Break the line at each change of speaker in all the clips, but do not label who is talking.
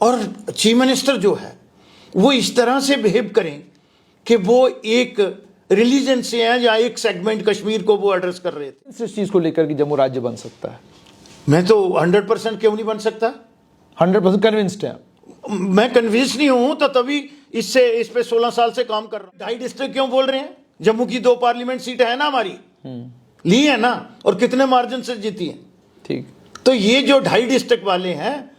और chief minister जो है वो इस तरह से बिहेव करें कि वो एक रिलीजन से हैं या एक सेगमेंट कश्मीर को वो एड्रेस कर रहे थे।
इस चीज को लेकर कि जम्मू राज्य बन सकता है,
मैं तो 100% क्यों नहीं बन सकता?
100% कन्विंस्ड है।
मैं कन्विंस नहीं हूं तो तभी इस पे 16 साल से काम कर रहा हूं। 2.5 डिस्ट्रिक्ट क्यों बोल रहे हैं? जम्मू की 2 पार्लियामेंट सीट है ना हमारी, ली है ना, और कितने मार्जिन से जीती है।
ठीक,
तो ये जो 2.5 डिस्ट्रिक्ट वाले हैं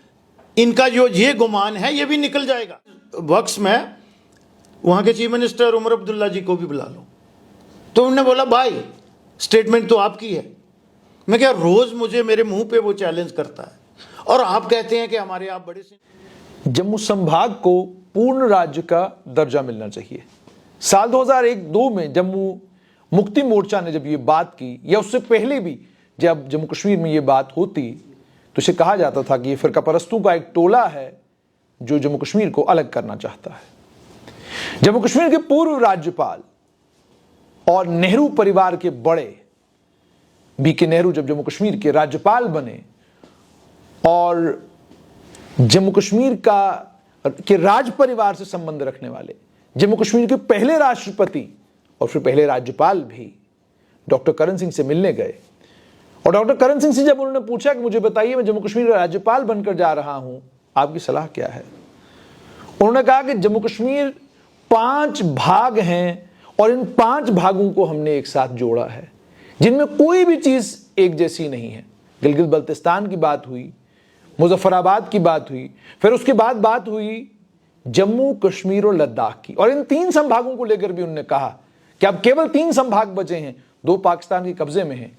इनका जो ये गुमान है ये भी निकल जाएगा। वक्स में वहां के चीफ मिनिस्टर उमर अब्दुल्ला जी को भी बुला लो। तो उन्होंने बोला भाई स्टेटमेंट तो आपकी है। मैं क्या, रोज मुझे मेरे मुंह पे वो चैलेंज करता है और आप कहते हैं कि हमारे आप बड़े से।
जम्मू संभाग को पूर्ण राज्य का दर्जा मिलना चाहिए। साल 2001-2 में जम्मू मुक्ति मोर्चा ने जब ये बात की, या उससे पहले भी जब जम्मू कश्मीर में ये बात होती तो इसे कहा जाता था कि ये फिरका परस्तों का एक टोला है जो जम्मू कश्मीर को अलग करना चाहता है। जम्मू कश्मीर के पूर्व राज्यपाल और नेहरू परिवार के बड़े बीके नेहरू जब जम्मू कश्मीर के राज्यपाल बने और जम्मू कश्मीर के राज परिवार से संबंध रखने वाले जम्मू कश्मीर के पहले राष्ट्रपति और फिर पहले राज्यपाल भी डॉक्टर करण सिंह से मिलने गए। और डॉक्टर करण सिंह से जब उन्होंने पूछा कि मुझे बताइए, मैं जम्मू कश्मीर का राज्यपाल बनकर जा रहा हूं, आपकी सलाह क्या है? उन्होंने कहा कि जम्मू कश्मीर 5 भाग हैं और इन 5 भागों को हमने एक साथ जोड़ा है जिनमें कोई भी चीज एक जैसी नहीं है। गिलगित बल्तिस्तान की बात हुई, मुजफ्फराबाद की बात हुई, फिर उसके बाद बात हुई जम्मू कश्मीर और लद्दाख की। और इन 3 संभागों को लेकर भी उन्होंने कहा कि अब केवल 3 संभाग बचे हैं, 2 पाकिस्तान के कब्जे में हैं।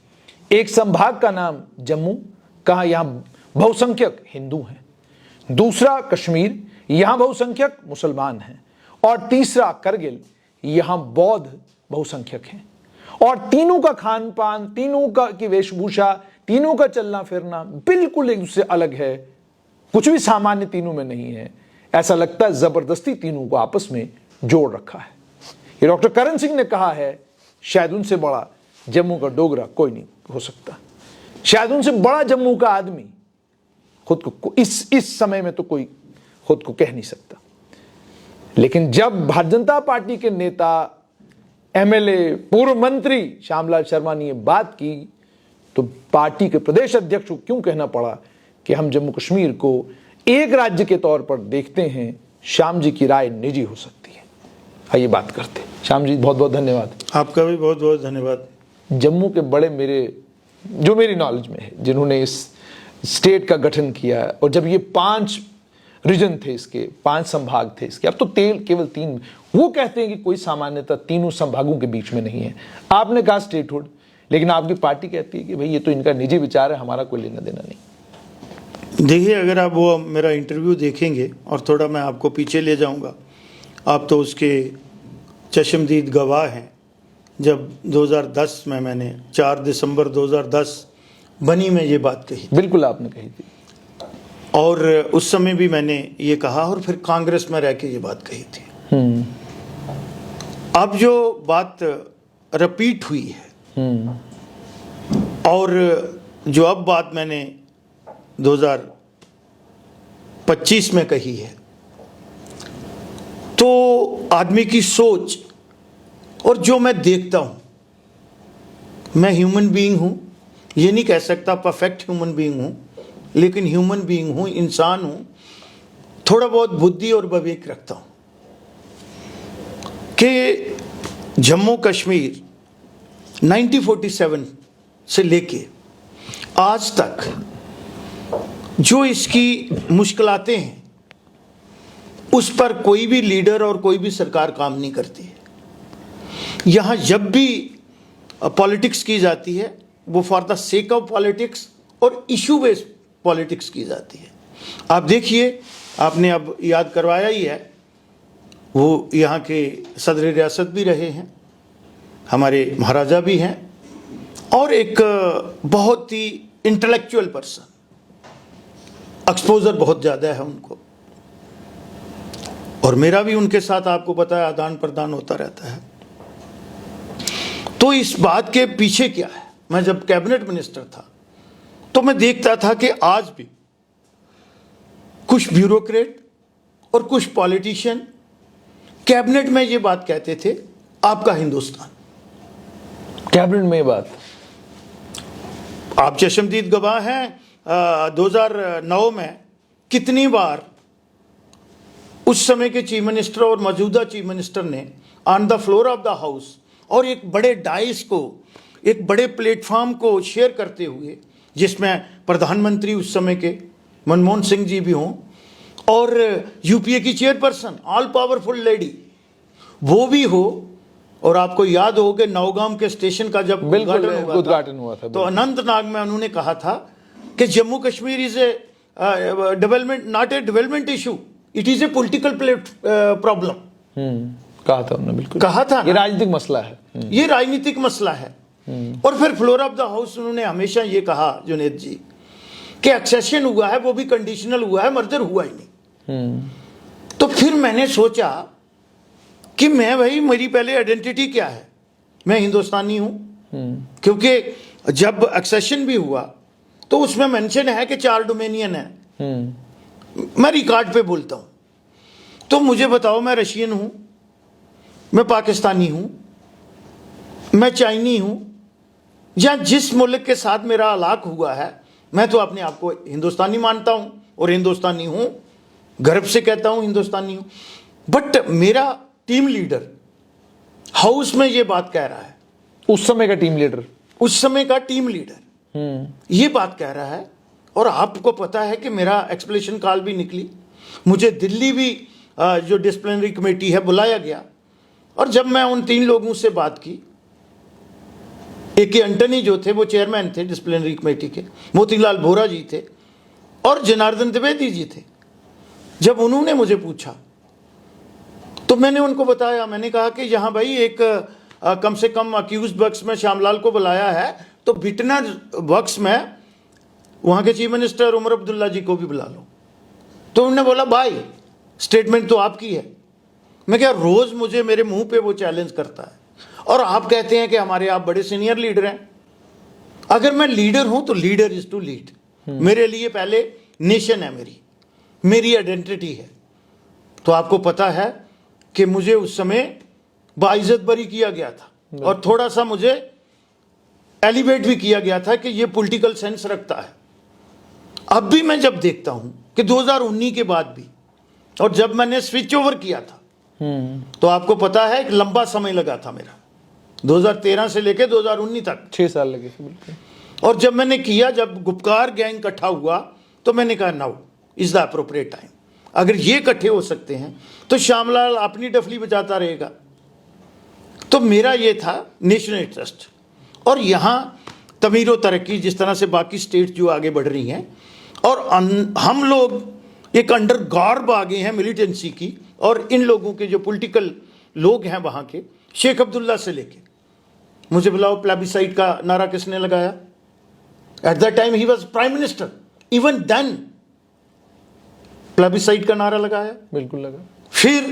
एक संभाग का नाम जम्मू, कहा यहां बहुसंख्यक हिंदू हैं, दूसरा कश्मीर, यहां बहुसंख्यक मुसलमान हैं, और तीसरा करगिल, यहां बौद्ध बहुसंख्यक हैं। और तीनों का खान पान, तीनों की वेशभूषा, तीनों का चलना फिरना बिल्कुल एक दूसरे अलग है। कुछ भी सामान्य तीनों में नहीं है। ऐसा लगता है जबरदस्ती तीनों को आपस में जोड़ रखा है। ये डॉक्टर करण सिंह ने कहा है, शायद उनसे बड़ा जम्मू का डोगरा कोई नहीं हो सकता, शायद उनसे बड़ा जम्मू का आदमी खुद को इस समय में तो कोई खुद को कह नहीं सकता। लेकिन जब भारतीय जनता पार्टी के नेता, एमएलए, पूर्व मंत्री श्यामलाल शर्मा ने यह बात की तो पार्टी के प्रदेश अध्यक्ष को क्यों कहना पड़ा कि हम जम्मू कश्मीर को एक राज्य के तौर पर देखते हैं। श्याम जी की राय निजी हो सकती है। आइए बात करते हैं। श्याम जी बहुत बहुत धन्यवाद।
आपका भी बहुत बहुत धन्यवाद।
जम्मू के बड़े जो मेरी नॉलेज में है जिन्होंने इस स्टेट का गठन किया, और जब ये 5 रीजन थे, इसके 5 संभाग थे इसके, अब तो केवल 3, वो कहते हैं कि कोई सामान्यता तीनों संभागों के बीच में नहीं है। आपने कहा स्टेटहुड, लेकिन आपकी पार्टी कहती है कि भाई ये तो इनका निजी विचार है, हमारा कोई लेना देना नहीं।
देखिए, अगर आप वो मेरा इंटरव्यू देखेंगे और थोड़ा मैं आपको पीछे ले जाऊंगा, आप तो उसके चश्मदीद गवाह हैं। जब 2010 में मैंने 4 दिसंबर 2010 बनी में ये बात कही,
बिल्कुल आपने कही थी,
और उस समय भी मैंने ये कहा और फिर कांग्रेस में रह के ये बात कही थी। अब जो बात रिपीट हुई है और जो अब बात मैंने 2025 में कही है, तो आदमी की सोच और जो मैं देखता हूं, मैं ह्यूमन बीइंग हूं, ये नहीं कह सकता परफेक्ट ह्यूमन बीइंग हूं, लेकिन ह्यूमन बीइंग हूं, इंसान हूं, थोड़ा बहुत बुद्धि और विवेक रखता हूं कि जम्मू कश्मीर 1947 से लेके आज तक जो इसकी मुश्किलातें हैं, उस पर कोई भी लीडर और कोई भी सरकार काम नहीं करती है। यहाँ जब भी पॉलिटिक्स की जाती है वो for the sake of politics और इशू बेस्ड पॉलिटिक्स की जाती है। आप देखिए, आपने अब याद करवाया ही है, वो यहाँ के सदर रियासत भी रहे हैं, हमारे महाराजा भी हैं, और एक बहुत ही इंटेलेक्चुअल पर्सन, एक्सपोजर बहुत ज़्यादा है उनको, और मेरा भी उनके साथ आपको पता है आदान प्रदान होता रहता है। तो इस बात के पीछे क्या है, मैं जब कैबिनेट मिनिस्टर था तो मैं देखता था कि आज भी कुछ ब्यूरोक्रेट और कुछ पॉलिटिशियन कैबिनेट में ये बात कहते थे, आपका हिंदुस्तान।
कैबिनेट में ये बात,
आप चश्मदीद गवाह हैं 2009 में कितनी बार उस समय के चीफ मिनिस्टर और मौजूदा चीफ मिनिस्टर ने on the floor of the house और एक बड़े डाइस को, एक बड़े प्लेटफॉर्म को शेयर करते हुए, जिसमें प्रधानमंत्री उस समय के मनमोहन सिंह जी भी हों और यूपीए की चेयरपर्सन ऑल पावरफुल लेडी वो भी हो, और आपको याद हो कि नौगाम के स्टेशन का जब
उद्घाटन हुआ था
तो अनंतनाग में उन्होंने कहा था कि Jammu Kashmir is a development, not a development issue, it is a political problem.
कहा था उन्होंने, बिल्कुल
कहा था,
ये राजनीतिक मसला है,
ये राजनीतिक मसला है। और फिर फ्लोर ऑफ द हाउस उन्होंने हमेशा ये कहा जुनेद जी कि एक्सेशन हुआ है वो भी कंडीशनल हुआ है, मर्डर हुआ ही नहीं। तो फिर मैंने सोचा कि मैं, भाई मेरी पहले आइडेंटिटी क्या है, मैं हिंदुस्तानी हूं, क्योंकि जब एक्सेशन भी हुआ तो उसमें मेंशन है कि 4 डोमेनियन है, मैं रिकॉर्ड पे बोलता हूं। तो मुझे बताओ, मैं रशियन हूं, मैं पाकिस्तानी हूं, मैं चाइनी हूं, या जिस मुल्क के साथ मेरा अलाक हुआ है, मैं तो अपने आप को हिंदुस्तानी मानता हूं और हिंदुस्तानी हूं, गर्व से कहता हूं हिंदुस्तानी हूं। बट मेरा टीम लीडर हाउस में ये बात कह रहा है,
उस समय का टीम लीडर,
उस समय का टीम लीडर ये बात कह रहा है। और आपको पता है कि मेरा एक्सप्लेनेशन कॉल भी निकली, मुझे दिल्ली भी जो डिसिप्लिनरी कमेटी है बुलाया गया, और जब मैं उन 3 लोगों से बात की, एक एंटनी जो थे वो चेयरमैन थे डिसिप्लिनरी कमेटी के, मोतीलाल वोरा जी थे और जनार्दन द्विवेदी जी थे। जब उन्होंने मुझे पूछा तो मैंने उनको बताया, मैंने कहा कि यहाँ भाई एक कम से कम अक्यूज बक्स में श्यामलाल को बुलाया है, तो बिटनर बक्स में वहाँ के चीफ मिनिस्टर उमर अब्दुल्ला जी को भी बुला लो। तो उन्होंने बोला भाई स्टेटमेंट तो आपकी है। मैं क्या, रोज मुझे मेरे मुंह पे वो चैलेंज करता है, और आप कहते हैं कि हमारे आप बड़े सीनियर लीडर हैं। अगर मैं लीडर हूं तो लीडर इज टू लीड। मेरे लिए पहले नेशन है, मेरी आइडेंटिटी है। तो आपको पता है कि मुझे उस समय बाइज्जत बरी किया गया था, और थोड़ा सा मुझे एलिवेट भी किया गया था कि ये पॉलिटिकल सेंस रखता है। अब भी मैं जब देखता हूं कि 2019 के बाद भी, और जब मैंने स्विच ओवर किया था, तो आपको पता है एक लंबा समय लगा था मेरा, 2013 से लेकर 2019 तक
6 साल लगे थे, बिल्कुल।
और जब मैंने किया, जब गुपकार गैंग इकट्ठा हुआ, तो मैंने कहा now is the appropriate time. अगर ये इकट्ठे हो सकते हैं तो श्यामलाल अपनी डफली बजाता रहेगा। तो मेरा ये था नेशनल इंटरेस्ट। और यहाँ तमीर तरक्की, जिस तरह से बाकी स्टेट जो आगे बढ़ रही हैं, और हम लोग एक अंडर गार्ब आ गए हैं मिलिटेंसी की, और इन लोगों के जो पॉलिटिकल लोग हैं वहाँ के, शेख अब्दुल्ला से लेके, मुझे बुलाओ प्लेबिसाइड का नारा किसने लगाया? At the time he was prime minister, even then plebiscite का नारा लगाया,
बिल्कुल लगा।
फिर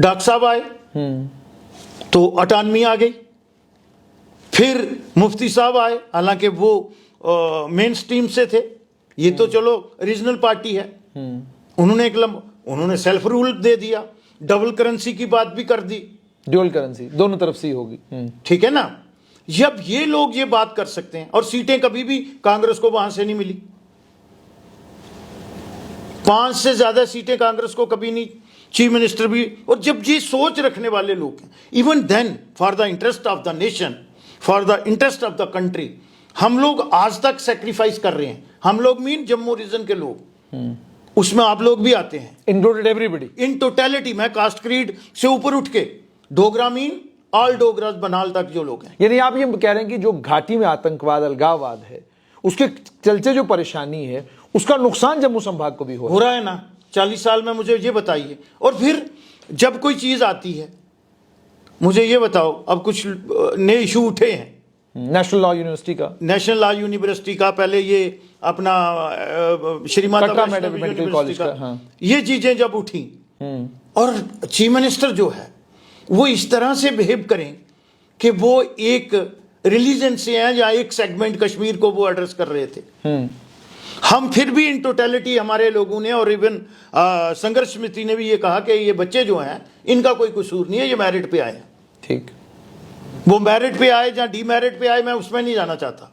डॉक्टर साहब आए तो अटानमी आ गई, फिर मुफ्ती साहब आए, हालांकि वो मेन स्ट्रीम से थे, ये तो चलो रीजनल पार्टी है, उन्होंने सेल्फ रूल दे दिया, डबल करेंसी की बात भी कर दी,
ड्यूअल करेंसी दोनों तरफ से ही होगी,
ठीक है ना। जब ये लोग ये बात कर सकते हैं, और सीटें कभी भी कांग्रेस को वहां से नहीं मिली, 5 से ज्यादा सीटें कांग्रेस को कभी नहीं, चीफ मिनिस्टर भी। और जब ये सोच रखने वाले लोग हैं, even then for the interest of the nation, for the interest of the country, हम लोग आज तक सेक्रीफाइस कर रहे हैं। हम लोग मीन जम्मू रीजन के लोग, उसमें आप लोग भी आते हैं,
इंक्लूडेड एवरीबॉडी
इन टोटलिटी। मैं कास्ट क्रीड से ऊपर उठ के डोगरा मीन ऑल डोगरास बनाल तक जो लोग हैं।
यानी आप ये कह रहे हैं कि जो घाटी में आतंकवाद, अलगाववाद है, उसके चलते जो परेशानी है, उसका नुकसान जम्मू संभाग को भी हो
रहा है ना। 40 साल में मुझे ये बताइए। और फिर जब कोई चीज आती है, मुझे ये बताओ, अब कुछ नए इशू उठे हैं,
नेशनल लॉ यूनिवर्सिटी का,
नेशनल लॉ यूनिवर्सिटी का, पहले ये अपना श्री माता
मेडिकल कॉलेज का, हाँ।
ये चीजें जब उठी, और चीफ मिनिस्टर जो है वो इस तरह से बिहेव करें कि वो एक रिलीजन से हैं या एक सेगमेंट कश्मीर को वो एड्रेस कर रहे थे, हम फिर भी इन टोटलिटी हमारे लोगों ने और इवन संघर्ष समिति ने भी ये कहा कि ये बच्चे जो हैं इनका कोई कसूर नहीं है, ये मेरिट पे आए हैं।
ठीक,
वो मेरिट पे आए या डीमेरिट पे आए, मैं उसमें नहीं जाना चाहता,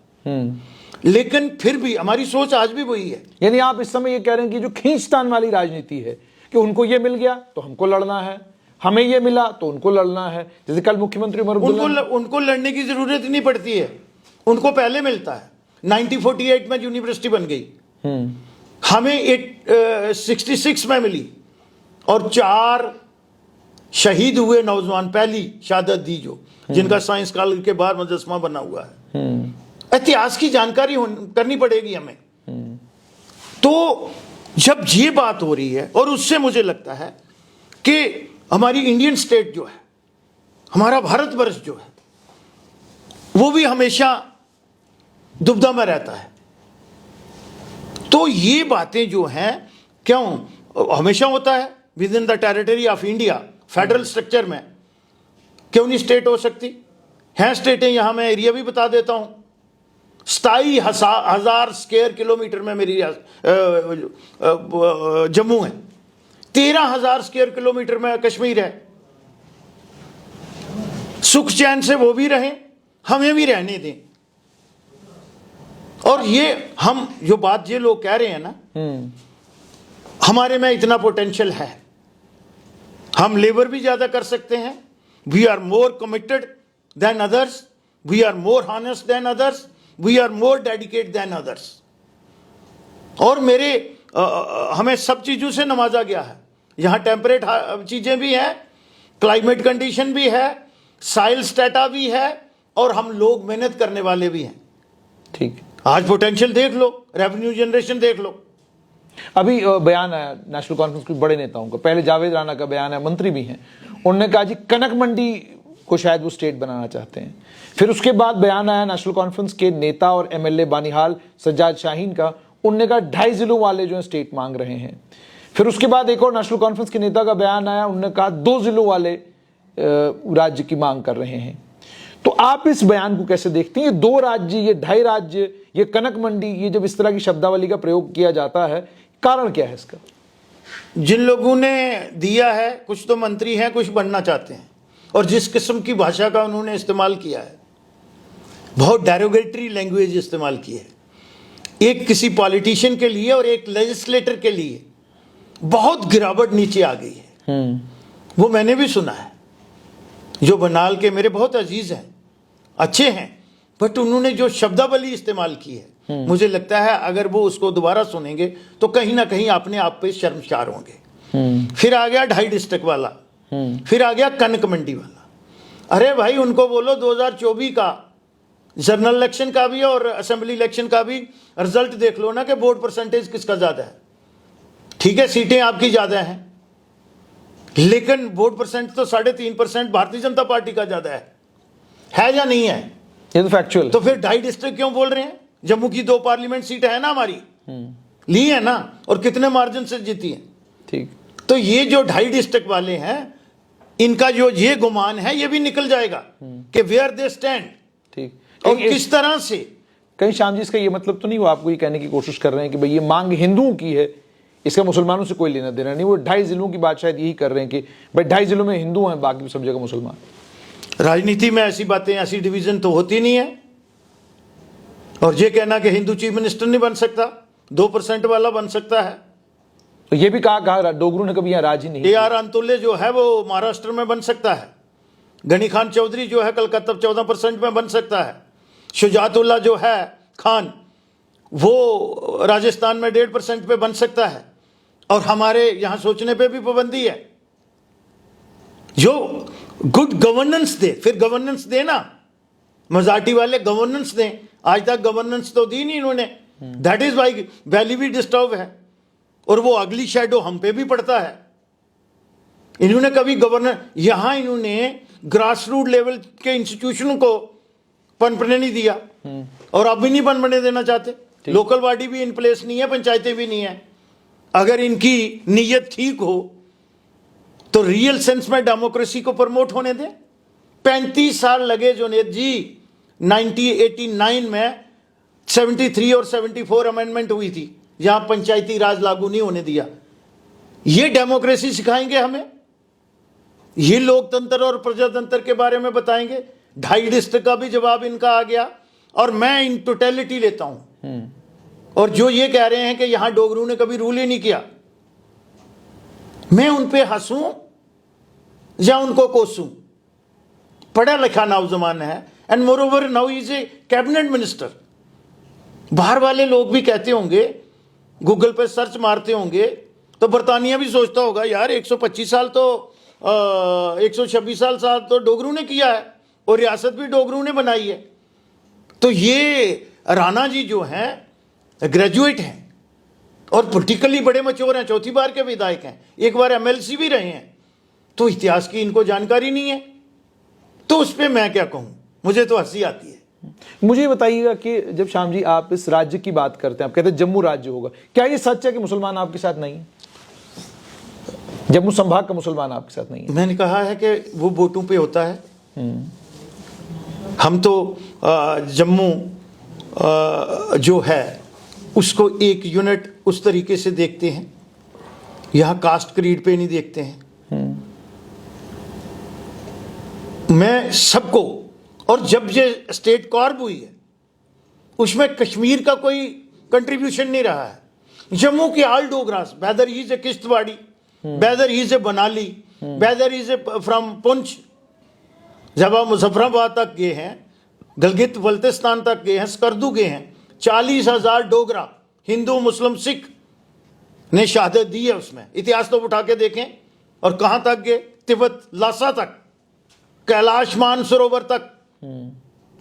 लेकिन फिर भी हमारी सोच आज भी वही है।
यानी आप इस समय ये कह रहे हैं कि जो खींचतान वाली राजनीति है कि उनको ये मिल गया तो हमको लड़ना है, हमें ये मिला तो उनको लड़ना है। जैसे कल मुख्यमंत्री उमर अब्दुल्ला,
उनको लड़ने की जरूरत ही नहीं पड़ती है, उनको पहले मिलता है। 1948 में यूनिवर्सिटी बन गई, हमें 66 में मिली, और 4 शहीद हुए नौजवान, पहली शहादत दी जो, जिनका साइंस कॉलेज के बाहर मुजस्समा बना हुआ है। इतिहास की जानकारी करनी पड़ेगी हमें। तो जब ये बात हो रही है, और उससे मुझे लगता है कि हमारी इंडियन स्टेट जो है, हमारा भारतवर्ष जो है, वो भी हमेशा दुविधा में रहता है। तो ये बातें जो हैं, क्यों हमेशा होता है with in the territory of India, federal structure में क्यों नहीं स्टेट हो सकती? हैं स्टेटें। यहां मैं एरिया भी बता देता हूं, 27,000 स्क्वायर किलोमीटर में मेरी जम्मू है, 13,000 स्क्वायर किलोमीटर में कश्मीर है। सुख चैन से वो भी रहें, हमें भी रहने दें। और ये हम जो बात ये लोग कह रहे हैं ना, हमारे में इतना पोटेंशियल है, हम लेबर भी ज्यादा कर सकते हैं। We are more committed than others, we are more honest than others, we are more dedicate than others. और हमें सब चीजों से नवाजा गया है। यहां टेम्परेट चीजें भी हैं, क्लाइमेट कंडीशन भी है, साइल स्टेटा भी है, और हम लोग मेहनत करने वाले भी हैं।
ठीक,
आज पोटेंशियल देख लो, रेवेन्यू जनरेशन देख लो।
अभी बयान आया नेशनल कॉन्फ्रेंस के बड़े नेताओं का, पहले जावेद राणा का बयान है, मंत्री भी हैं, उन्होंने कहा जी कनक मंडी को शायद वो स्टेट बनाना चाहते हैं। फिर उसके बाद बयान आया नेशनल कॉन्फ्रेंस के नेता और एमएलए बानिहाल सज्जाद शाहीन का, उनने कहा 2.5 जिलों वाले जो है स्टेट मांग रहे हैं। फिर उसके बाद एक और नेशनल कॉन्फ्रेंस के नेता का बयान आया, उन्होंने कहा 2 जिलों वाले राज्य की मांग कर रहे हैं। तो आप इस बयान को कैसे देखते हैं? ये 2 राज्य, ये 2.5 राज्य, ये कनक मंडी, ये जब इस तरह की शब्दावली का प्रयोग किया जाता है, कारण क्या है इसका?
जिन लोगों ने दिया है, कुछ तो मंत्री हैं, कुछ बनना चाहते हैं, और जिस किस्म की भाषा का उन्होंने इस्तेमाल किया है, बहुत डेरोगेटरी लैंग्वेज इस्तेमाल की है, एक किसी पॉलिटिशियन के लिए और एक लेजिस्लेटर के लिए बहुत गिरावट नीचे आ गई है। वो मैंने भी सुना है, जो बनाल के मेरे बहुत अजीज हैं, अच्छे हैं, बट उन्होंने जो शब्दावली इस्तेमाल की है, मुझे लगता है अगर वो उसको दोबारा सुनेंगे तो कहीं ना कहीं अपने आप पे शर्मसार होंगे। फिर आ गया 2.5 डिस्ट्रिक्ट वाला, फिर आ गया कनक मंडी वाला। अरे भाई, उनको बोलो 2024 का जनरल इलेक्शन का भी और असेंबली इलेक्शन का भी रिजल्ट देख लो ना, कि वोट परसेंटेज किसका ज्यादा है। ठीक है, सीटें आपकी ज्यादा हैं, लेकिन वोट परसेंट तो 3.5% भारतीय जनता पार्टी का ज्यादा है या नहीं है?
ये तो फैक्चुअल।
तो फिर 2.5 डिस्ट्रिक्ट क्यों बोल रहे हैं? जम्मू की 2 पार्लियामेंट सीट है ना हमारी, ली है ना, और कितने मार्जिन से जीती है।
ठीक,
तो ये जो 2.5 डिस्ट्रिक्ट वाले हैं, इनका जो ये गुमान है, ये भी निकल जाएगा कि वेयर दे स्टैंड,
ठीक,
और किस तरह से।
कहीं श्याम जी, इसका ये मतलब तो नहीं वो आपको ये कहने की कोशिश कर रहे हैं कि भाई ये मांग हिंदुओं की है, इसका मुसलमानों से कोई लेना देना नहीं? वो 2.5 जिलों की बात शायद यही कर रहे हैं कि भाई 2.5 जिलों में हिंदू हैं, बाकी सब जगह मुसलमान।
राजनीति में ऐसी बातें, ऐसी डिवीजन तो होती नहीं है। और ये कहना कि हिंदू चीफ मिनिस्टर नहीं बन सकता, 2% वाला बन सकता है।
तो ये भी कहा डोगरू ने कभी यहाँ राज ही नहीं।
AR अंतुल्य जो है वो महाराष्ट्र में बन सकता है, गनी खान चौधरी जो है कलकत्ता 14% में बन सकता है, शुजातुल्ला जो है खान वो राजस्थान में 1.5% पे बन सकता है। और हमारे यहां सोचने पे भी पाबंदी है। जो गुड गवर्नेंस दे, फिर गवर्नेंस दे ना, मेजॉरिटी वाले गवर्नेंस दें। आज तक गवर्नेंस तो दी नहीं इन्होंने, दैट इज वाई वैली भी डिस्टर्ब है, और वो अगली शेडो हम पे भी पड़ता है। इन्होंने कभी गवर्नर, यहां इन्होंने ग्रास रूट लेवल के इंस्टीट्यूशन को पनपने नहीं दिया, और अब भी नहीं पनपने देना चाहते। लोकल बॉडी भी इन प्लेस नहीं है, पंचायतें भी नहीं है। अगर इनकी नीयत ठीक हो तो रियल सेंस में डेमोक्रेसी को प्रमोट होने दें। 35 साल लगे जुनेद जी 1989 में 73 और 74 अमेंडमेंट हुई थी, जहां पंचायती राज लागू नहीं होने दिया। ये डेमोक्रेसी सिखाएंगे हमें? ये लोकतंत्र और प्रजातंत्र के बारे में बताएंगे? 2.5 डिस्ट्रिक्ट का भी जवाब इनका आ गया, और मैं इन टोटलिटी लेता हूं। और जो ये कह रहे हैं कि यहां डोगरू ने कभी रूल ही नहीं किया, मैं उन पे हंसूं या उनको कोसूं? पढ़ा लिखा नौजवान है, and more over now is a cabinet minister. बाहर वाले लोग भी कहते होंगे, गूगल पे सर्च मारते होंगे, तो बरतानिया भी सोचता होगा यार 125 साल तो 126 साल तो डोगरू ने किया है, और रियासत भी डोगरू ने बनाई है। तो ये राणा जी जो हैं ग्रेजुएट हैं और पोलिटिकली बड़े मच्योर हैं, 4थी बार के विधायक हैं, एक बार MLC भी रहे हैं, तो इतिहास की इनको जानकारी नहीं है। तो उस पर मैं क्या कहूं, मुझे तो हंसी आती है।
मुझे बताइएगा कि जब श्याम जी आप इस राज्य की बात करते हैं, आप कहते हैं जम्मू राज्य होगा, क्या ये सच है कि मुसलमान आपके साथ नहीं है? जम्मू संभाग का मुसलमान आपके साथ नहीं है?
मैंने कहा है कि वो वोटों पे होता है। हम तो जम्मू जो है उसको एक यूनिट उस तरीके से देखते हैं, यहां कास्ट क्रीड पे नहीं देखते हैं। मैं सबको, और जब ये स्टेट कॉर्प हुई है उसमें कश्मीर का कोई कंट्रीब्यूशन नहीं रहा है। जम्मू के all Dogras, whether he is a Kishtwari, whether he is a Banali, whether is a from Poonch, जब आप मुजफ्फराबाद तक गए हैं, गलगित बल्तिस्तान तक गए हैं, स्कर्दू गए हैं, 40,000 डोगरा हिंदू मुस्लिम सिख ने शहादत दी है उसमें। इतिहास तो उठा के देखें। और कहां तक गए? तिब्बत, लासा तक, कैलाश मानसरोवर तक।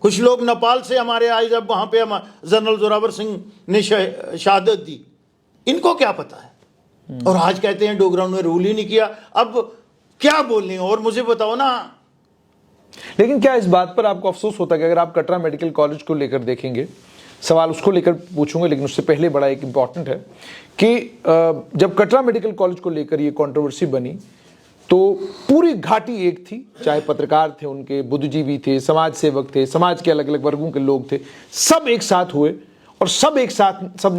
कुछ लोग नेपाल से हमारे आए, जब वहां पे जनरल जोरावर सिंह ने शहादत दी, इनको क्या पता है? और आज कहते हैं डोगराओं ने रूल ही नहीं किया। अब क्या बोलने, और मुझे बताओ ना।
लेकिन क्या इस बात पर आपको अफसोस होता है कि अगर आप कटरा मेडिकल कॉलेज को लेकर देखेंगे, सवाल उसको लेकर पूछूंगा, लेकिन उससे पहले बड़ा एक इंपॉर्टेंट है कि जब कटरा मेडिकल कॉलेज को लेकर ये कंट्रोवर्सी बनी तो पूरी घाटी एक थी, चाहे पत्रकार थे, उनके बुद्धिजीवी थे, समाज सेवक थे, समाज के अलग अलग वर्गों के लोग थे, सब एक साथ हुए और सब ने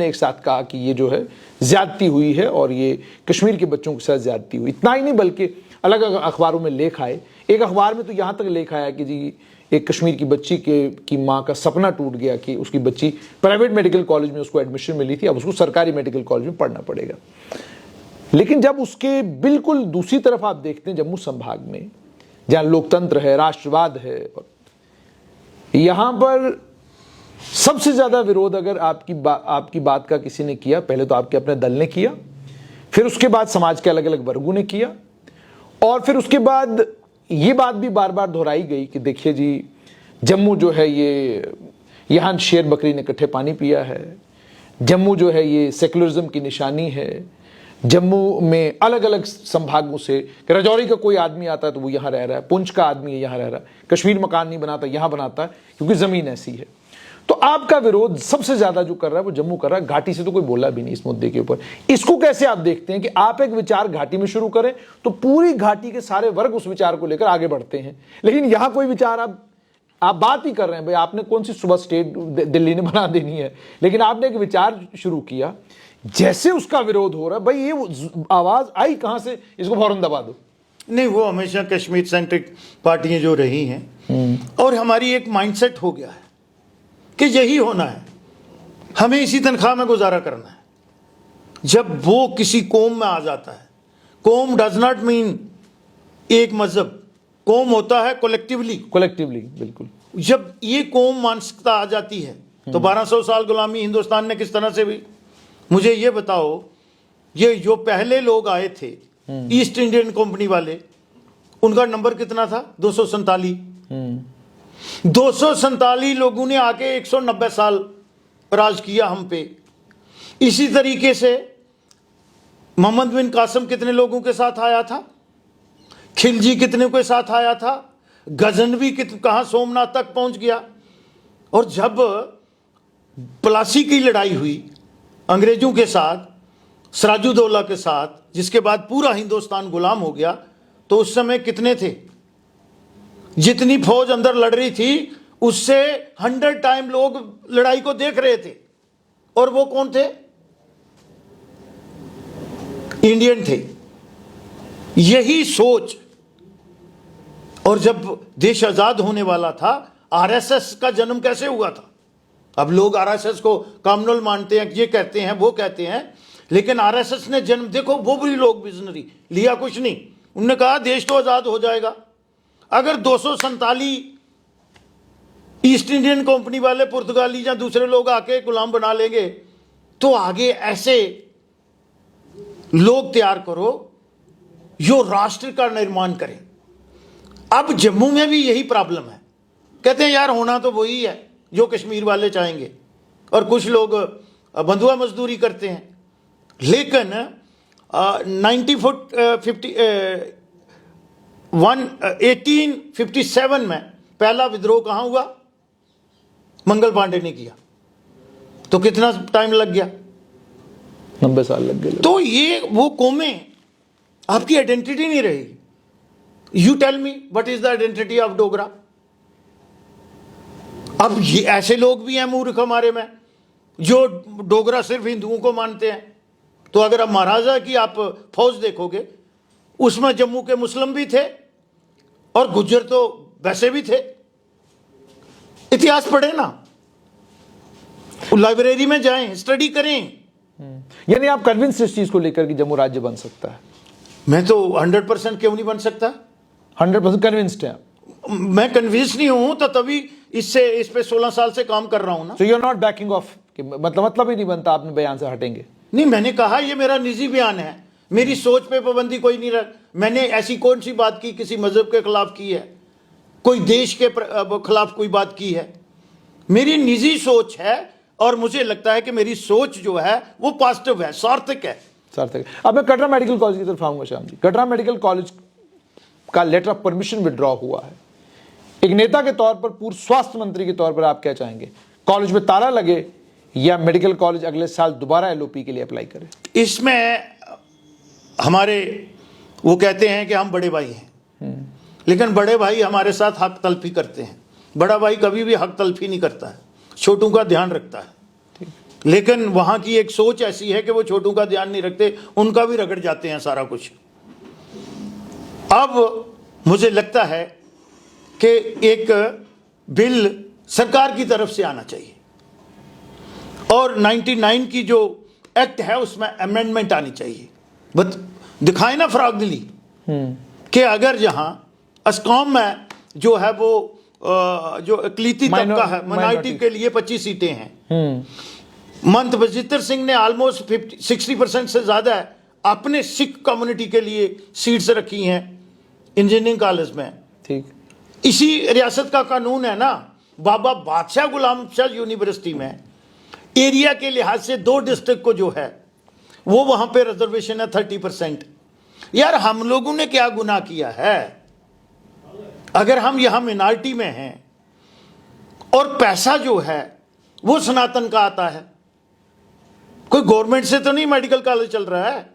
एक साथ कहा कि ये जो है ज्यादती हुई है और ये कश्मीर के बच्चों के साथ ज्यादती हुई। इतना ही नहीं बल्कि अलग अलग अखबारों में लेख आए। एक अखबार में तो यहाँ तक लेख आया कि जी एक कश्मीर की बच्ची की माँ का सपना टूट गया कि उसकी बच्ची प्राइवेट मेडिकल कॉलेज में उसको एडमिशन मिली थी, अब उसको सरकारी मेडिकल कॉलेज में पढ़ना पड़ेगा। लेकिन जब उसके बिल्कुल दूसरी तरफ आप देखते हैं जम्मू संभाग में, जहाँ लोकतंत्र है, राष्ट्रवाद है, यहाँ पर सबसे ज्यादा विरोध अगर आपकी बात का किसी ने किया, पहले तो आपके अपने दल ने किया, फिर उसके बाद समाज के अलग अलग वर्गों ने किया, और फिर उसके बाद ये बात भी बार बार दोहराई गई कि देखिए जी जम्मू जो है ये यहाँ शेर बकरी ने इकट्ठे पानी पिया है, जम्मू जो है ये सेकुलरिज्म की निशानी है, जम्मू में अलग अलग संभागों से राजौरी का कोई आदमी आता है तो वो यहाँ रह रहा है, पुंछ का आदमी यहाँ रह रहा है, कश्मीर मकान नहीं बनाता यहाँ बनाता है क्योंकि जमीन ऐसी है। तो आपका विरोध सबसे ज्यादा जो कर रहा है वो जम्मू कर रहा है, घाटी से तो कोई बोला भी नहीं इस मुद्दे के ऊपर। इसको कैसे आप देखते हैं कि आप एक विचार घाटी में शुरू करें तो पूरी घाटी के सारे वर्ग उस विचार को लेकर आगे बढ़ते हैं, लेकिन यहां कोई विचार आप बात ही कर रहे हैं, भाई आपने कौन सी सुबह स्टेट दिल्ली ने बना देनी है, लेकिन आपने एक विचार शुरू किया, जैसे उसका विरोध हो रहा है, भाई ये आवाज आई कहां से, इसको फौरन दबा दो।
नहीं, वो हमेशा कश्मीर सेंट्रिक पार्टियां जो रही हैं, और हमारी एक माइंडसेट हो गया है कि यही होना है, हमें इसी तनख्वाह में गुजारा करना है। जब वो किसी कौम में आ जाता है, कौम डज नॉट मीन एक मजहब, कौम होता है कलेक्टिवली,
बिल्कुल।
जब ये कौम मानसिकता आ जाती है तो 1200 साल गुलामी हिंदुस्तान ने किस तरह से भी। मुझे ये बताओ, ये जो पहले लोग आए थे ईस्ट इंडियन कंपनी वाले, उनका नंबर कितना था? 247। 247 लोगों ने आके 190 साल राज किया हम पे। इसी तरीके से मोहम्मद बिन कासिम कितने लोगों के साथ आया था, खिलजी कितने के साथ आया था, गजनवी कहां सोमनाथ तक पहुंच गया। और जब प्लासी की लड़ाई हुई अंग्रेजों के साथ, सिराजुद्दौला के साथ, जिसके बाद पूरा हिंदुस्तान गुलाम हो गया, तो उस समय कितने थे? जितनी फौज अंदर लड़ रही थी उससे 100 टाइम लोग लड़ाई को देख रहे थे, और वो कौन थे? इंडियन थे। यही सोच, और जब देश आजाद होने वाला था, आरएसएस का जन्म कैसे हुआ था? अब लोग आरएसएस को कम्युनल मानते हैं, ये कहते हैं, वो कहते हैं, लेकिन आरएसएस ने जन्म, देखो वो भी लोग विजनरी, लिया कुछ नहीं, उन्होंने कहा देश तो आजाद हो जाएगा अगर 247 ईस्ट इंडियन कंपनी वाले पुर्तगाली या दूसरे लोग आके गुलाम बना लेंगे, तो आगे ऐसे लोग तैयार करो जो राष्ट्र का निर्माण करें। अब जम्मू में भी यही प्रॉब्लम है, कहते हैं यार होना तो वही है जो कश्मीर वाले चाहेंगे, और कुछ लोग बंधुआ मजदूरी करते हैं। लेकिन 1857 में पहला विद्रोह कहां हुआ? मंगल पांडे ने किया, तो कितना टाइम लग गया?
90 साल लग गए।
तो ये वो कौमें, आपकी आइडेंटिटी नहीं रहेगी। You tell me what is the identity of Dogra? अब ये ऐसे लोग भी हैं मूर्ख हमारे में, जो डोगरा सिर्फ हिंदुओं को मानते हैं। तो अगर आप महाराजा की आप फौज देखोगे, उसमें जम्मू के मुस्लिम भी थे और गुज्जर तो वैसे भी थे। इतिहास पढ़े ना, लाइब्रेरी में जाएं, स्टडी करें।
यानी आप कन्विंस इस चीज को लेकर कि जम्मू राज्य बन सकता है?
मैं तो 100% क्यों नहीं बन सकता?
100% कन्विंस्ड है?
मैं कन्विंस नहीं हूं, तो तभी इस पे 16 साल से काम कर रहा हूं ना।
So you're not backing off, मतलब ही नहीं बनता आपने बयान से हटेंगे?
नहीं, मैंने कहा ये मेरा निजी बयान है, मेरी सोच पे पाबंदी कोई नहीं रख। मैंने ऐसी कौन सी बात की, किसी मजहब के खिलाफ की है, कोई देश के खिलाफ कोई बात की है? मेरी निजी सोच है, और मुझे लगता है कि मेरी सोच जो है वो पॉजिटिव है, सार्थक है।
सार्थक। अब मैं कटरा मेडिकल कॉलेज की तरफ आऊंगा। श्याम जी, कटरा मेडिकल कॉलेज का लेटर ऑफ परमिशन विड्रॉ हुआ है। एक नेता के तौर पर, पूर्व स्वास्थ्य मंत्री के तौर पर आप क्या चाहेंगे? कॉलेज में ताला लगे या मेडिकल कॉलेज अगले साल दोबारा एलओपी के लिए अप्लाई करे?
इसमें हमारे वो कहते हैं कि हम बड़े भाई हैं, लेकिन बड़े भाई हमारे साथ हक तलफी करते हैं। बड़ा भाई कभी भी हक तलफी नहीं करता है, छोटों का ध्यान रखता है। लेकिन वहां की एक सोच ऐसी है कि वो छोटों का ध्यान नहीं रखते, उनका भी रगड़ जाते हैं सारा कुछ। अब मुझे लगता है कि एक बिल सरकार की तरफ से आना चाहिए, और 99 की जो एक्ट है उसमें अमेंडमेंट आनी चाहिए। बट दिखाए ना फराग दिली कि अगर जहां अस्कॉम में जो है वो जो अकलीती तबका है, माइनॉरिटी के लिए 25 सीटें हैं। मंत बजितर सिंह ने ऑलमोस्ट 60% से ज्यादा अपने सिख कम्युनिटी के लिए सीट्स रखी हैं इंजीनियरिंग कॉलेज में।
ठीक,
इसी रियासत का कानून है ना, बाबा बादशाह गुलाम शाह यूनिवर्सिटी में एरिया के लिहाज से 2 डिस्ट्रिक्ट को जो है वो वहां पे रिजर्वेशन है 30%। यार हम लोगों ने क्या गुनाह किया है? अगर हम यहां मिनारिटी में हैं और पैसा जो है वो सनातन का आता है, कोई गवर्नमेंट से तो नहीं मेडिकल कॉलेज चल रहा है।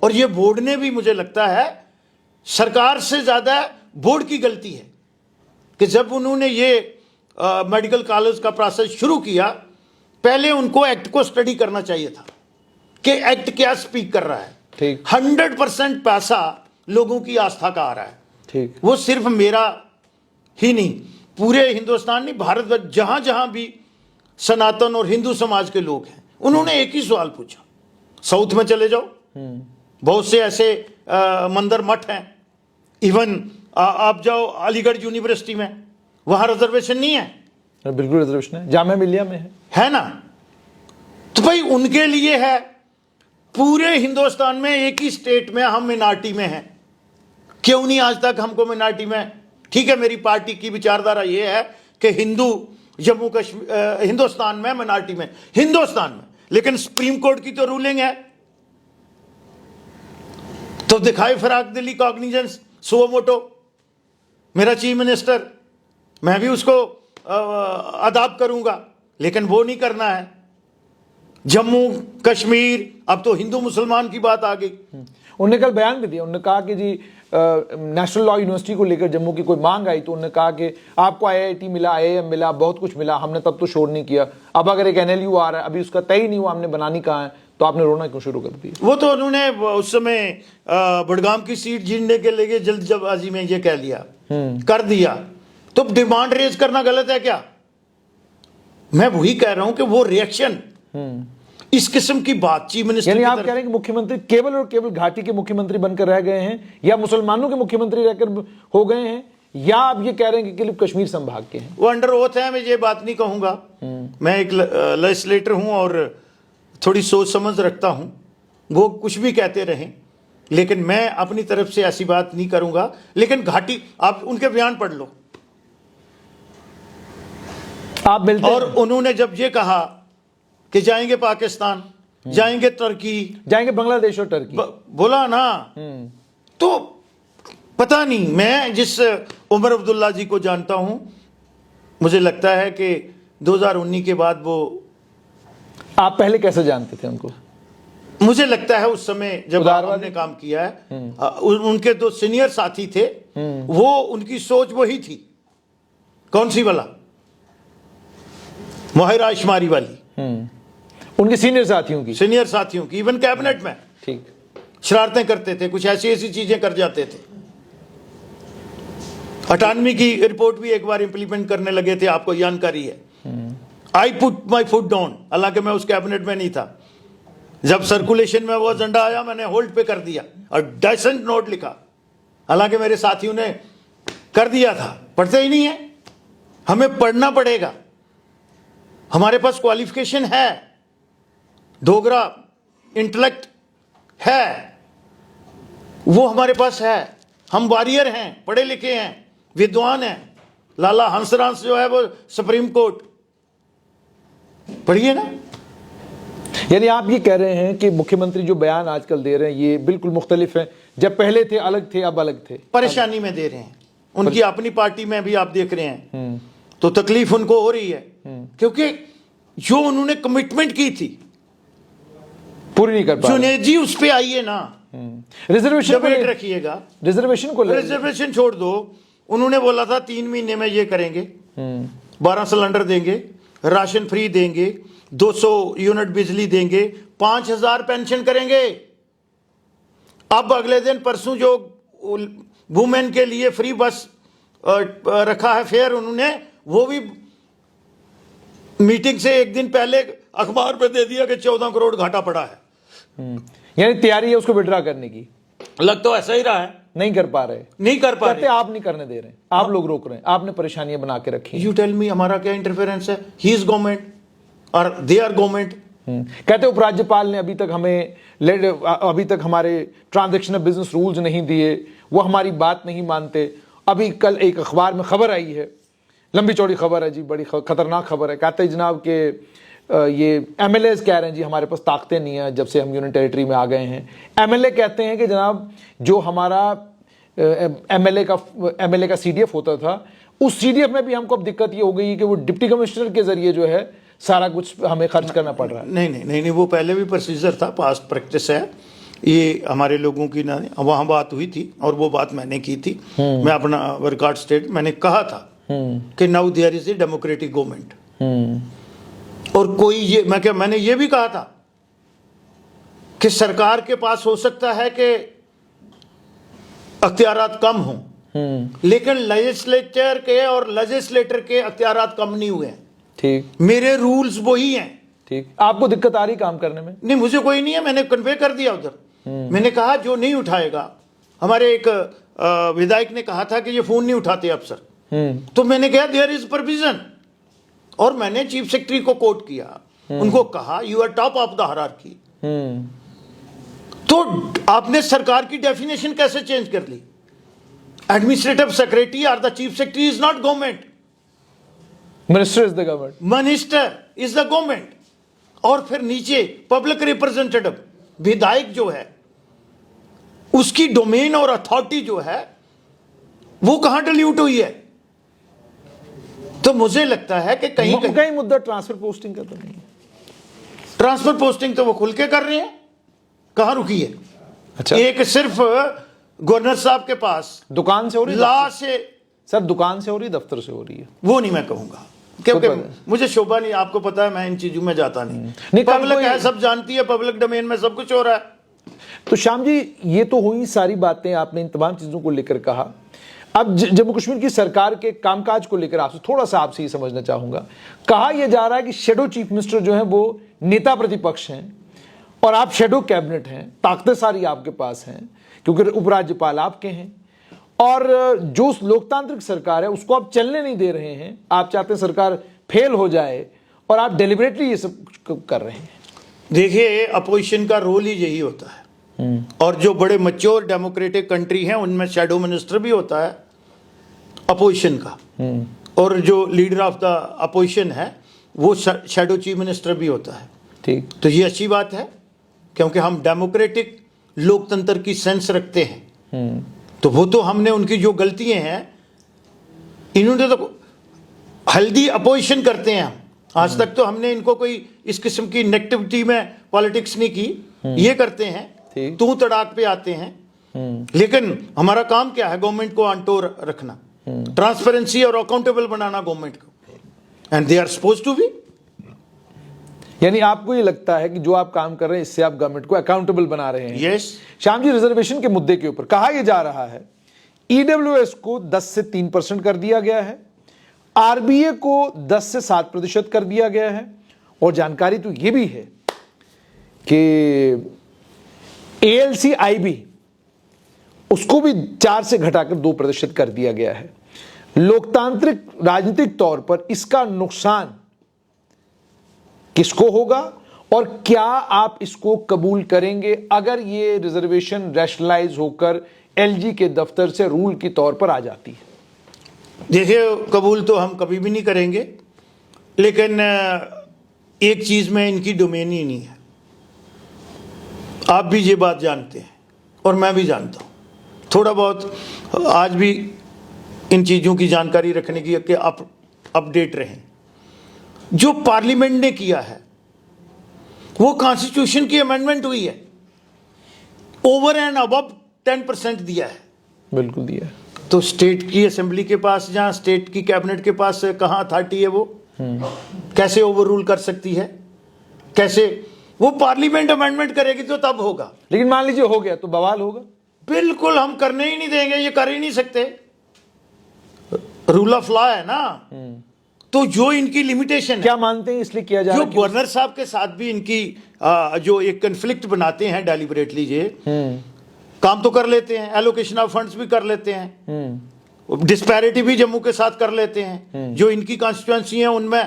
और ये बोर्ड ने भी, मुझे लगता है सरकार से ज्यादा बोर्ड की गलती है कि जब उन्होंने ये मेडिकल कॉलेज का प्रोसेस शुरू किया, पहले उनको एक्ट को स्टडी करना चाहिए था कि एक्ट क्या स्पीक कर रहा है।
ठीक,
100% पैसा लोगों की आस्था का आ रहा है।
ठीक,
वो सिर्फ मेरा ही नहीं, पूरे हिंदुस्तान नहीं, भारत जहां जहां भी सनातन और हिंदू समाज के लोग हैं, उन्होंने एक ही सवाल पूछा। साउथ में चले जाओ, बहुत से ऐसे मंदिर मठ हैं। इवन आप जाओ अलीगढ़ यूनिवर्सिटी में, वहां रिजर्वेशन नहीं है।
बिल्कुल रिजर्वेशन है, जामिया मिलिया में है
ना। तो भाई उनके लिए है। पूरे हिंदुस्तान में एक ही स्टेट में हम मिनारिटी में हैं, क्यों नहीं आज तक हमको मिनारिटी में? ठीक है, मेरी पार्टी की विचारधारा यह है कि हिंदू जम्मू कश्मीर हिंदुस्तान में मिनारिटी में, हिंदुस्तान में, लेकिन सुप्रीम कोर्ट की तो रूलिंग है। तो दिखाए फराक दिली कॉग्निजेंस सुओ मोटो, मेरा चीफ मिनिस्टर, मैं भी उसको अदाब करूंगा, लेकिन वो नहीं करना है। जम्मू कश्मीर, अब तो हिंदू मुसलमान की बात आ गई।
उन्होंने कल बयान भी दिया, उन्होंने कहा कि जी नेशनल लॉ यूनिवर्सिटी को लेकर जम्मू की कोई मांग आई तो उन्होंने कहा कि आपको आईआईटी मिला, आईआईएम मिला, बहुत कुछ मिला, हमने तब तो शोर नहीं किया। अब अगर एक एनएलयू आ रहा है, अभी उसका तय ही नहीं हुआ, हमने बनानी कहाँ है, तो आपने रोना क्यों शुरू कर दिया?
वो तो उन्होंने उस समय बड़गाम की सीट जीतने के लिए जल्दबाजी में ये कह लिया, कर दिया। तो डिमांड रेज करना गलत है क्या? मैं वही कह रहा हूं कि वो रिएक्शन इस किस्म की बात चीफ मिनिस्टर
यानी आप कह रहे हैं कि मुख्यमंत्री केवल और केवल घाटी के मुख्यमंत्री बनकर रह गए हैं, या मुसलमानों के मुख्यमंत्री रहकर हो गए हैं, या आप ये कह रहे हैं कि केवल कश्मीर संभाग के हैं?
वो अंडर ओथ है, मैं ये बात नहीं कहूंगा। मैं एक लेजिस्लेटर हूं और थोड़ी सोच समझ रखता हूं, वो कुछ भी कहते रहें, लेकिन मैं अपनी तरफ से ऐसी बात नहीं करूंगा। लेकिन घाटी, आप उनके बयान पढ़ लो।
आप मिलते
और उन्होंने जब ये कहा कि जाएंगे पाकिस्तान, जाएंगे तुर्की,
जाएंगे बांग्लादेश और टर्की,
बोला ना, तो पता नहीं, मैं जिस उमर अब्दुल्ला जी को जानता हूं, मुझे लगता है कि 2019 के बाद वो,
आप पहले कैसे जानते थे उनको?
मुझे लगता है उस समय जब
उदारवादी
हमने काम किया है, उनके दो सीनियर साथी थे, वो उनकी सोच वही थी। कौन सी वाला? मोहिरा इश्मारी वाली,
उनके सीनियर साथियों की, इवन कैबिनेट में ठीक
शरारतें करते थे, कुछ ऐसी ऐसी चीजें कर जाते थे। 98 की रिपोर्ट भी एक बार इंप्लीमेंट करने लगे थे, आपको जानकारी है। I put my foot down, हालांकि मैं उस कैबिनेट में नहीं था। जब सर्कुलेशन में वो एजेंडा आया, मैंने होल्ड पे कर दिया और डाइसेंट नोट लिखा, हालांकि मेरे साथियों ने कर दिया था। पढ़ते ही नहीं है, हमें पढ़ना पड़ेगा। हमारे पास क्वालिफिकेशन है, डोगरा इंटेलेक्ट है, वो हमारे पास है। हम वॉरियर हैं, पढ़े लिखे हैं, विद्वान हैं। लाला हंसराज जो है वो सुप्रीम कोर्ट, पढ़िए ना।
यानी आप ये कह रहे हैं कि मुख्यमंत्री जो बयान आजकल दे रहे हैं ये बिल्कुल मुख्तलिफ है, जब पहले थे अलग थे, अब अलग थे,
परेशानी में दे रहे हैं। उनकी अपनी पार्टी में भी आप देख रहे हैं, तो तकलीफ उनको हो रही है, क्योंकि जो उन्होंने कमिटमेंट की थी
पूरी नहीं कर पा रहे।
जुनेद जी, उस पे आइए ना,
रिजर्वेशन
डिबेट रखिएगा। रिजर्वेशन छोड़ दो, उन्होंने बोला था 3 महीने में ये करेंगे, 12 सिलेंडर देंगे, राशन फ्री देंगे, 200 यूनिट बिजली देंगे, 5000 पेंशन करेंगे। अब अगले दिन परसों जो वुमेन के लिए फ्री बस रखा है फेयर, उन्होंने वो भी मीटिंग से एक दिन पहले अखबार पे दे दिया कि 14 करोड़ घाटा पड़ा है।
यानी तैयारी है उसको विड्रा करने की।
लग तो ऐसा ही रहा है,
नहीं कर पा रहे,
नहीं कर पा रहे।
आप नहीं करने दे रहे, आप लोग रोक रहे हैं, आपने परेशानियां बना के रखी।
यू टेल मी, हमारा क्या इंटरफेरेंस है? ही इज गवर्नमेंट और दे आर गवर्नमेंट।
कहते उपराज्यपाल ने अभी तक हमारे ट्रांजैक्शन ऑफ बिजनेस रूल्स नहीं दिए, वो हमारी बात नहीं मानते। अभी कल एक अखबार में खबर आई है, लंबी चौड़ी खबर है जी, बड़ी खतरनाक खबर है। कहते हैं जनाब के ये एमएलएज कह रहे हैं जी हमारे पास ताकतें नहीं है जब से हम यूनियन टेरिटरी में आ गए हैं। एमएलए कहते हैं कि जनाब जो हमारा एमएलए का सीडीएफ होता था, उस सीडीएफ में भी हमको अब दिक्कत ये हो गई है कि वो डिप्टी कमिश्नर के जरिए जो है सारा कुछ हमें खर्च करना पड़ रहा है।
नहीं, वो पहले भी प्रोसीजर था, पास्ट प्रैक्टिस है। ये हमारे लोगों की ना वहाँ बात हुई थी और वो बात मैंने की थी। मैं अपना रिकॉर्ड स्टेट मैंने कहा था कि now there is a democratic government. और कोई ये मैंने ये भी कहा था कि सरकार के पास हो सकता है कि अख्तियारात कम हों, लेकिन लेजिस्लेचर के और लेजिस्लेटर के अख्तियारात कम नहीं हुए हैं।
ठीक,
मेरे रूल्स वही हैं।
ठीक, आपको दिक्कत आ रही काम करने में?
नहीं, मुझे कोई नहीं है, मैंने कन्वे कर दिया उधर। मैंने कहा जो नहीं उठाएगा, हमारे एक विधायक ने कहा था कि ये फोन नहीं उठाते अफसर, तो मैंने कहा देयर इज प्रोविजन, और मैंने चीफ सेक्रेटरी को कोट किया, उनको कहा you are top of the hierarchy. तो आपने सरकार की डेफिनेशन कैसे चेंज कर ली? एडमिनिस्ट्रेटिव सेक्रेटरी और the chief secretary is not government,
minister is the government,
minister is the government. और फिर नीचे पब्लिक रिप्रेजेंटेटिव विधायक जो है, उसकी डोमेन और अथॉरिटी जो है वो कहां डिल्यूट हुई है? तो मुझे लगता है कि कहीं
मुद्दा ट्रांसफर पोस्टिंग का तो नहीं है।
ट्रांसफर पोस्टिंग तो वो खुल के कर रहे हैं, कहां रुकी है?
अच्छा।
एक सिर्फ गवर्नर साहब के पास
दुकान से हो रही है?
ला से
सर दुकान से हो रही है, दफ्तर से हो रही है?
वो नहीं मैं कहूंगा, क्योंकि
तो
मुझे शोभा नहीं, आपको पता है मैं इन चीजों में जाता नहीं।
नहीं, कल
पब्लिक
कोई-
है, सब जानती है, पब्लिक डोमेन में सब कुछ हो रहा है।
तो श्याम जी, ये तो हुई सारी बातें, आपने इन तमाम चीजों को लेकर कहा। अब जम्मू कश्मीर की सरकार के कामकाज को लेकर आपसे थोड़ा सा आपसे ये समझना चाहूंगा। कहा यह जा रहा है कि शेडो चीफ मिनिस्टर जो है वो नेता प्रतिपक्ष हैं और आप शेडो कैबिनेट हैं, ताकतें सारी आपके पास हैं क्योंकि उपराज्यपाल आपके हैं, और जो लोकतांत्रिक सरकार है उसको आप चलने नहीं दे रहे हैं। आप चाहते हैं सरकार फेल हो जाए और आप डेलिबरेटली ये सब कर रहे हैं।
देखिए, अपोजिशन का रोल ही यही होता है, और जो बड़े मैच्योर डेमोक्रेटिक कंट्री हैं उनमें शैडो मिनिस्टर भी होता है अपोजिशन का, और जो लीडर ऑफ द अपोजिशन है वो शैडो चीफ मिनिस्टर भी होता है।
ठीक।
तो ये अच्छी बात है, क्योंकि हम डेमोक्रेटिक लोकतंत्र की सेंस रखते हैं। तो वो तो हमने उनकी जो गलतियां हैं, इन्होंने तो हल्दी अपोजिशन करते हैं हम, आज तक तो हमने इनको कोई इस किस्म की नेगेटिविटी में पॉलिटिक्स नहीं की। ये करते हैं, तू तड़ाक पे आते हैं, लेकिन हमारा काम क्या है? गवर्नमेंट को ऑन टोर रखना, ट्रांसपेरेंसी और अकाउंटेबल बनाना गवर्नमेंट को, and they are suppose to be.
यानी आपको ये लगता है कि जो आप काम कर रहे हैं इससे आप गवर्नमेंट को अकाउंटेबल बना रहे हैं?
यस।
श्याम जी, रिजर्वेशन के मुद्दे के ऊपर कहा यह जा रहा है ईडब्ल्यूएस को 10 से 3% कर दिया गया है, आरबीए को 10 से 7% कर दिया गया है, और जानकारी तो यह भी है कि ALC-IB उसको भी 4 से घटाकर 2% कर दिया गया है। लोकतांत्रिक राजनीतिक तौर पर इसका नुकसान किसको होगा और क्या आप इसको कबूल करेंगे अगर ये रिजर्वेशन रैशनलाइज होकर LG के दफ्तर से रूल के तौर पर आ जाती है?
देखिए, कबूल तो हम कभी भी नहीं करेंगे, लेकिन एक चीज में इनकी डोमेन ही नहीं है। आप भी ये बात जानते हैं और मैं भी जानता हूं, थोड़ा बहुत आज भी इन चीजों की जानकारी रखने की कि आप अपडेट रहें। जो पार्लियामेंट ने किया है वो कॉन्स्टिट्यूशन की अमेंडमेंट हुई है, ओवर एंड अबव 10% दिया है।
बिल्कुल दिया है।
तो स्टेट की असेंबली के पास, जहां स्टेट की कैबिनेट के पास कहां अथॉरिटी है, वो कैसे ओवर रूल कर सकती है? कैसे? वो पार्लियामेंट अमेंडमेट करेगी तो तब होगा।
लेकिन मान लीजिए हो गया तो बवाल होगा।
बिल्कुल, हम करने ही नहीं देंगे, ये कर ही नहीं सकते, रूल ऑफ लॉ है ना। तो जो इनकी लिमिटेशन
क्या मानते हैं इसलिए किया जा रहा
जो
है?
गवर्नर साहब के साथ भी इनकी जो एक कन्फ्लिक्ट बनाते हैं डेलिबरेटली, ये काम तो कर लेते हैं, एलोकेशन ऑफ फंड्स भी कर लेते हैं, डिस्पैरिटी भी जम्मू के साथ कर लेते हैं। जो इनकी कॉन्स्टिट्यूएंसी है उनमें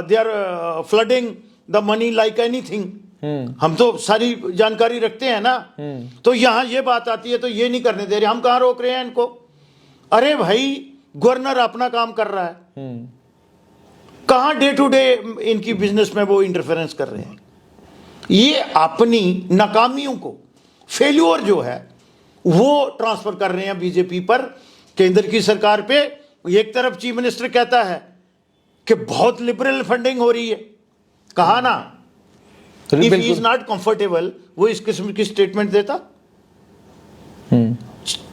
they are flooding the money like anything. हम तो सारी जानकारी रखते हैं ना। तो यहां ये बात आती है तो ये नहीं करने दे रहे, हम कहां रोक रहे हैं इनको? अरे भाई, गवर्नर अपना काम कर रहा है, कहां डे टू डे इनकी बिजनेस में वो इंटरफेरेंस कर रहे हैं? ये अपनी नाकामियों को, फेल्योर जो है वो ट्रांसफर कर रहे हैं बीजेपी पर, केंद्र की सरकार पे। एक तरफ चीफ मिनिस्टर कहता है कि बहुत लिबरल फंडिंग हो रही है, कहा ना, if he is not comfortable, वो इस किस्म की स्टेटमेंट देता।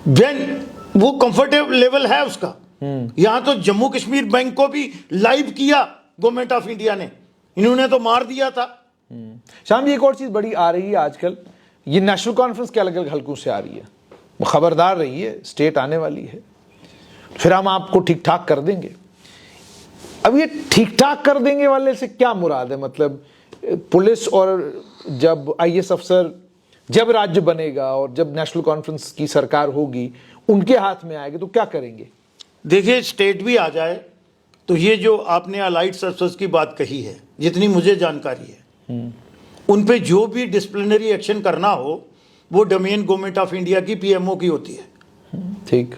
When वो कंफर्टेबल लेवल है उसका। यहां तो जम्मू कश्मीर बैंक को भी लाइव किया गवर्नमेंट ऑफ इंडिया ने, इन्होंने तो मार दिया था।
श्याम जी, एक और चीज बड़ी आ रही है आजकल, ये नेशनल कॉन्फ्रेंस के अलग अलग हलकों से आ रही है। वो खबरदार रही है, स्टेट आने वाली है, फिर हम आपको ठीक ठाक कर देंगे। अब ये ठीक ठाक कर देंगे वाले से क्या मुराद है? मतलब पुलिस और जब IAS अफसर जब राज्य बनेगा और जब नेशनल कॉन्फ्रेंस की सरकार होगी उनके हाथ में आएगी तो क्या करेंगे?
देखिए, स्टेट भी आ जाए तो ये जो आपने अलाइड सर्विसेज की बात कही है, जितनी मुझे जानकारी है, उन पे जो भी डिसिप्लिनरी एक्शन करना हो वो डोमेन गवर्नमेंट ऑफ इंडिया की PMO की होती है।
ठीक।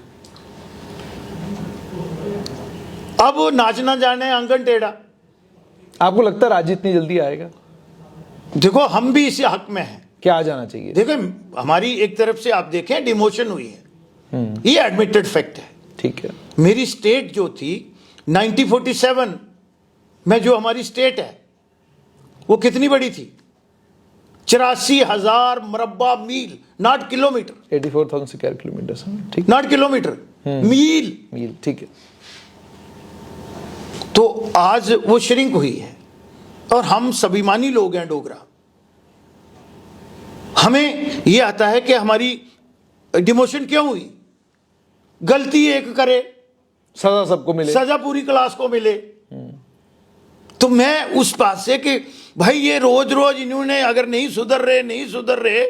अब वो नाच ना जाने आंगन टेढ़ा।
आपको लगता है राज्य इतनी जल्दी आएगा?
देखो, हम भी इसी हक में हैं।
क्या आ जाना चाहिए?
देखो, हमारी एक तरफ से आप देखें डिमोशन हुई है, ये एडमिटेड फैक्ट है।
ठीक है।
मेरी स्टेट जो थी 1947 में, जो हमारी स्टेट है वो कितनी बड़ी थी? 84,000 मुरब्बा मील, नॉट किलोमीटर,
84,000 स्क्वायर किलोमीटर, ठीक,
नॉट किलोमीटर, मील।
मील, ठीक है।
तो आज वो श्रिंक हुई है और हम स्वाभिमानी लोग हैं डोगरा। हमें ये आता है कि हमारी डिमोशन क्यों हुई, गलती एक करे
सजा सबको मिले,
सजा पूरी क्लास को मिले। तो मैं उस बात से कि भाई ये रोज रोज इन्होंने अगर नहीं सुधर रहे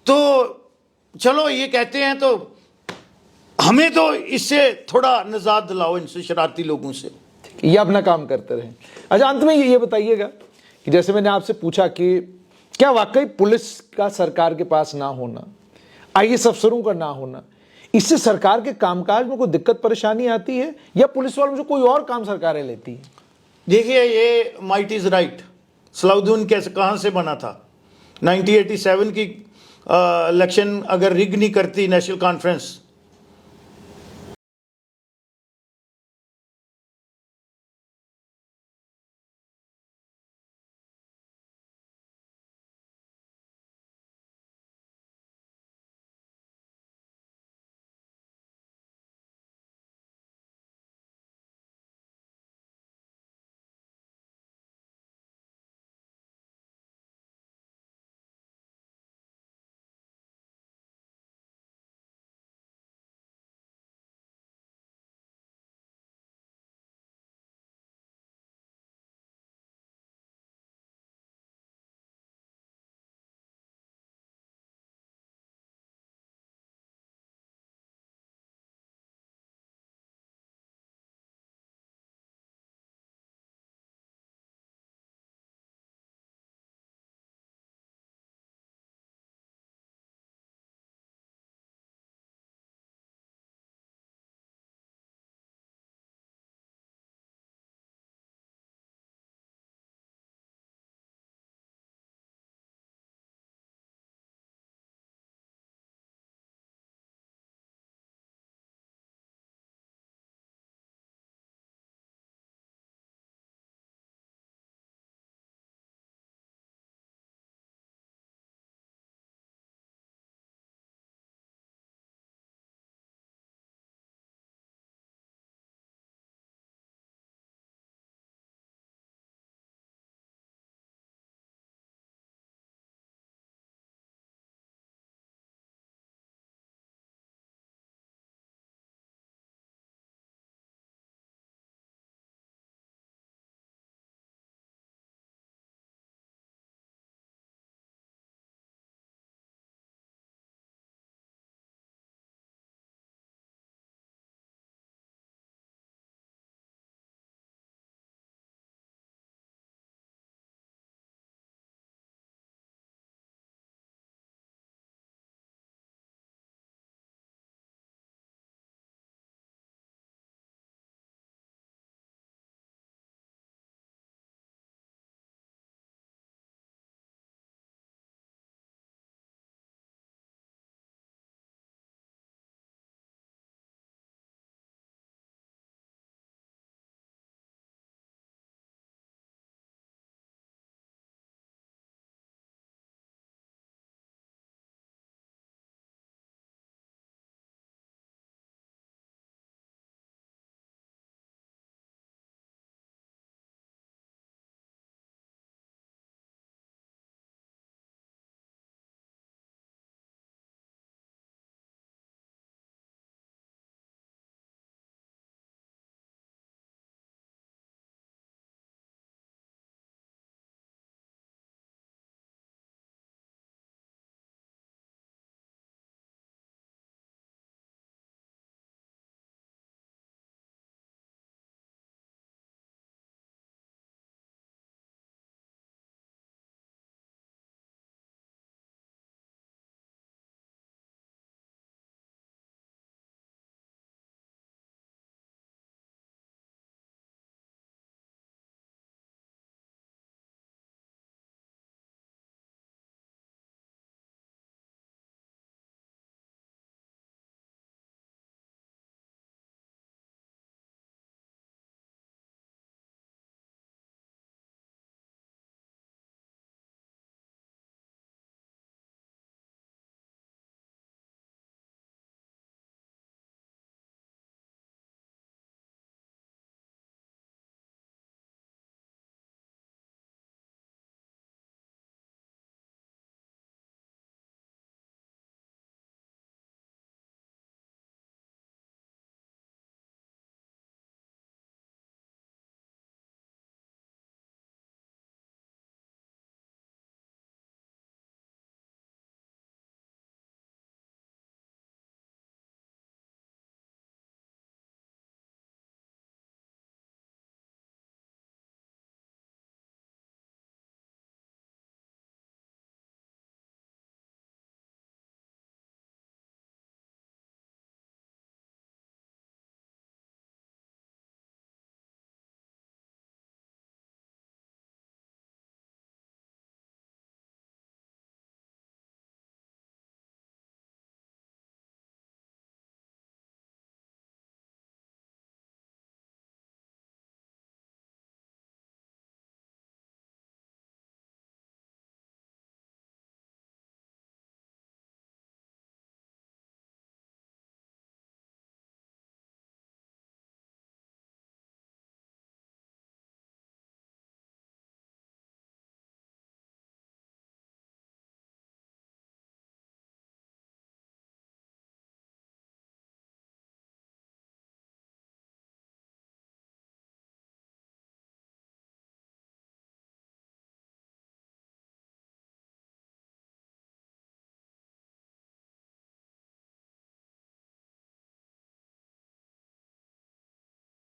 तो चलो ये कहते हैं तो हमें तो इससे थोड़ा निजात दिलाओ, इनसे शरारती लोगों से।
ये अपना काम करते रहे। अच्छा, अंत में ये बताइएगा कि जैसे मैंने आपसे पूछा कि क्या वाकई पुलिस का सरकार के पास ना होना, आईएएस अफसरों का ना होना, इससे सरकार के कामकाज में कोई दिक्कत परेशानी आती है, या पुलिस वालों से कोई और काम सरकारें लेती हैं?
देखिए, ये माइट इज राइट। सलाउद्दीन कैसे कहाँ से बना था? 1987 की इलेक्शन अगर रिग नहीं करती नेशनल कॉन्फ्रेंस